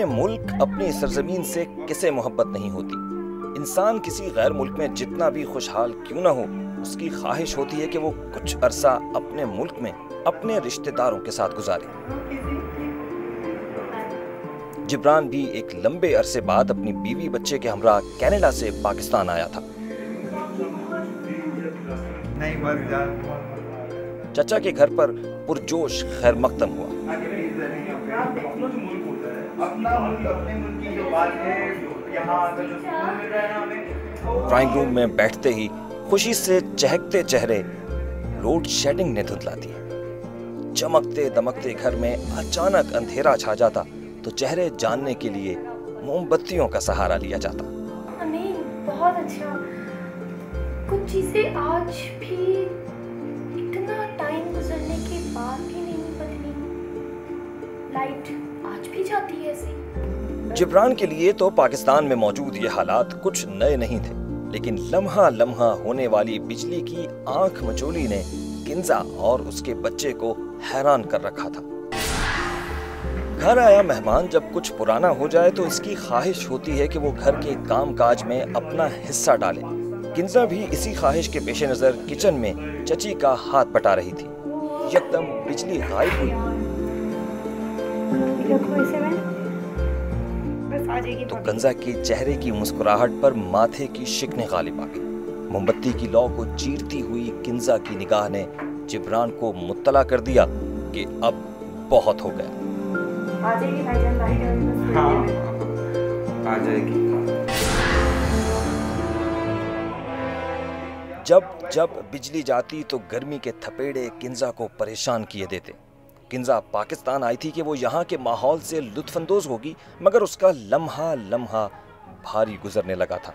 अपने मुल्क, अपनी सरजमीन से किसे मोहब्बत नहीं होती। इंसान किसी गैर मुल्क में जितना भी खुशहाल क्यों ना हो, उसकी ख्वाहिश होती है कि वो कुछ अरसा अपने मुल्क में अपने रिश्तेदारों के साथ गुजारे। जिब्रान भी एक लंबे अरसे बाद अपनी बीवी बच्चे के हमरा कनाडा से पाकिस्तान आया था। चचा के घर पर पुरजोश खैर मकदम हुआ। ड्राइंग रूम में बैठते ही खुशी से चहकते चेहरे लोड शेडिंग ने धुंधला दिए। चमकते दमकते घर में अचानक अंधेरा छा जाता तो चेहरे जानने के लिए मोमबत्तियों का सहारा लिया जाता। बहुत अच्छा। कुछ चीजें आज भी इतना टाइम गुजरने के बाद भी नहीं बदली। लाइट आज भी जाती है ऐसे। जिब्रान के लिए तो पाकिस्तान में मौजूद ये हालात कुछ नए नहीं थे, लेकिन लम्हा लम्हा होने वाली बिजली की आंख मचोली ने किंजा और उसके बच्चे को हैरान कर रखा था। घर आया मेहमान जब कुछ पुराना हो जाए तो इसकी ख्वाहिश होती है कि वो घर के काम काज में अपना हिस्सा डाले। किंजा भी इसी ख्वाहिश के पेश नजर किचन में चची का हाथ बटा रही थी। यकदम बिजली गायब हुई तो किंजा के चेहरे की मुस्कुराहट पर माथे की शिकने गालिब आ गई। मोमबत्ती की लौ को चीरती हुई किंजा की निगाह ने जिब्रान को मुत्तला कर दिया कि अब बहुत हो गया। आ जाएगी भाईजान, लाइट आ जाएगी। जब जब बिजली जाती तो गर्मी के थपेड़े किंजा को परेशान किए देते। किंजा पाकिस्तान आई थी कि वो यहाँ के माहौल से लुत्फानंदोज होगी, मगर उसका लम्हा लम्हा भारी गुजरने लगा था।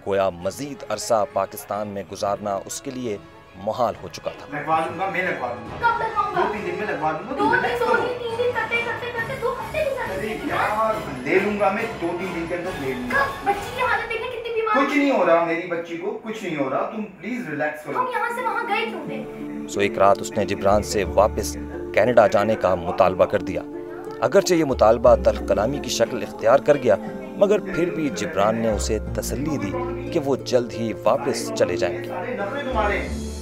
गोया मजीद अरसा पाकिस्तान में गुजारना उसके लिए मुहाल हो चुका था। लगवा लूंगा, मैं लगवा दूंगा। कब लगवाऊंगा? 2-3 दिन में लगवा दूंगा। 2-3 दिन करते 2 हफ्ते ले लूंगा मैं, 2-3 दिन के अंदर ले लूंगा। बच्ची की हालत देखिए कितनी बीमार है। कुछ नहीं हो रहा, मेरी बच्ची को कुछ नहीं हो रहा, तुम प्लीज रिलैक्स करो। हम यहाँ से वहाँ गए क्यों थे? सो एक रात उसने जिब्रान से वापस कनाडा जाने का मुतालबा कर दिया। अगरचे ये मुतालबा तल्ख कलामी की शक्ल इख्तियार कर गया, मगर फिर भी जिब्रान ने उसे तसल्ली दी कि वो जल्द ही वापस चले जाएंगे।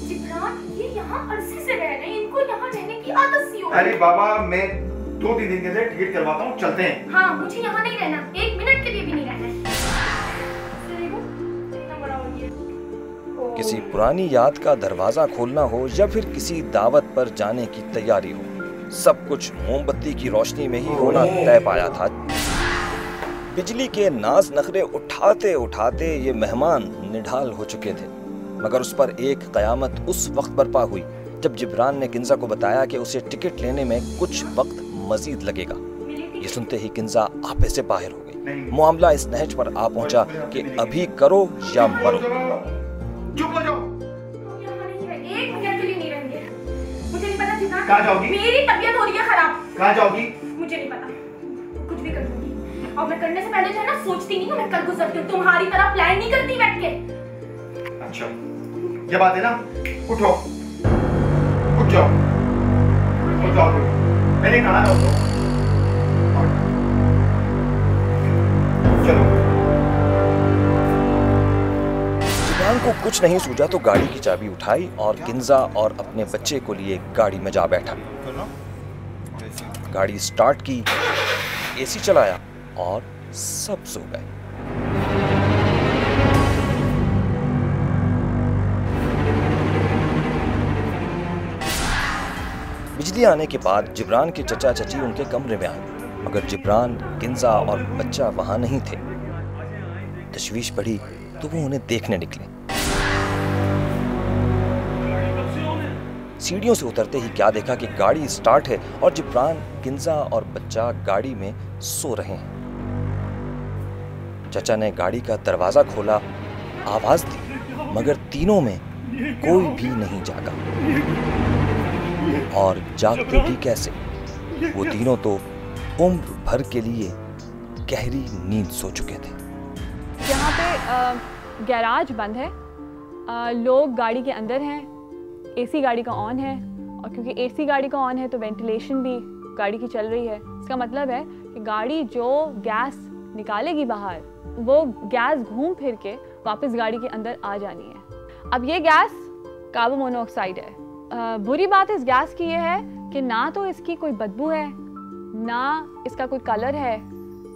जिब्रान, ये यहाँ अरसे से रह रहे हैं, इनको यहाँ रहने की आदत सी हो। अरे बाबा, मैं 2-3 दिन के लिए टिकट करवाता हूँ, चलते हैं। हाँ, मुझे यहाँ नहीं रहना, 1 मिनट के लिए भी नहीं रहना है। किसी पुरानी याद का दरवाजा खोलना हो या फिर किसी दावत पर जाने की तैयारी हो, सब कुछ मोमबत्ती की रोशनी में ही होना तय पाया था। बिजली के नाज नखरे उठाते उठाते ये मेहमान निढाल हो चुके थे, मगर उस पर एक कयामत उस वक्त बर्पा हुई जब जिब्रान ने किंजा को बताया कि उसे टिकट लेने में कुछ वक्त मजीद लगेगा। ये सुनते ही किंजा आपे से बाहर हो गई। मामला इस नहज पर आ पहुंचा कि अभी करो या मरो। चुप हो जाओ। एक मिनट के लिए नहीं रहेंगे। मुझे नहीं पता जिब्रान, कहाँ जाओगी? मेरी तबीयत हो रही है खराब। कहाँ जाओगी? मुझे नहीं पता, कुछ भी कर दूंगी। और मैं करने से पहले जो है ना, सोचती नहीं हूँ, मैं कर गुजरती हूँ। तुम्हारी तरह प्लान नहीं करती बैठ के। अच्छा, ये बात है ना, उठो, उठ जाओ, उठ जाओ। मैंने कहा ना उठो। चलो। जिब्रान को कुछ नहीं सूझा तो गाड़ी की चाबी उठाई और किंजा और अपने बच्चे को लिए गाड़ी में जा बैठा। गाड़ी स्टार्ट की, एसी चलाया और सब सो गए। बिजली आने के बाद जिब्रान के चचा चची उनके कमरे में आए, मगर जिब्रान, किंजा और बच्चा वहां नहीं थे। तशवीश बढ़ी तो वो उन्हें देखने निकले। सीढ़ियों से उतरते ही क्या देखा कि गाड़ी स्टार्ट है और जिब्रान, किंजा और बच्चा गाड़ी में सो रहे हैं। चचा ने गाड़ी का दरवाजा खोला, आवाज दी, मगर तीनों में कोई भी नहीं जागा। और जागते भी कैसे? वो तीनों तो उम्र भर के लिए गहरी नींद सो चुके थे। यहाँ पे गैराज बंद है, लोग गाड़ी के अंदर हैं, एसी गाड़ी का ऑन है, और क्योंकि एसी गाड़ी का ऑन है तो वेंटिलेशन भी गाड़ी की चल रही है। इसका मतलब है कि गाड़ी जो गैस निकालेगी बाहर, वो गैस घूम फिर के वापस गाड़ी के अंदर आ जानी है। अब ये गैस कार्बन मोनोऑक्साइड है। बुरी बात इस गैस की ये है कि ना तो इसकी कोई बदबू है, ना इसका कोई कलर है,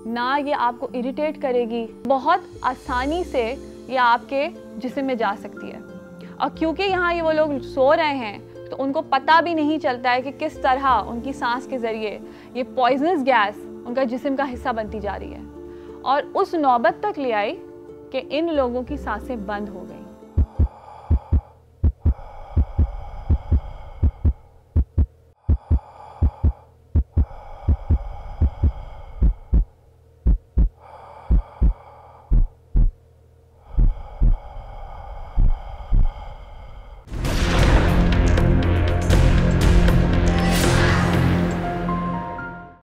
ना ये आपको इरिटेट करेगी। बहुत आसानी से ये आपके जिस्म में जा सकती है। और क्योंकि यहाँ ये वो लोग सो रहे हैं तो उनको पता भी नहीं चलता है कि किस तरह उनकी सांस के ज़रिए ये पॉइजनस गैस उनका जिस्म का हिस्सा बनती जा रही है, और उस नौबत तक ले आई कि इन लोगों की सांसें बंद हो गई।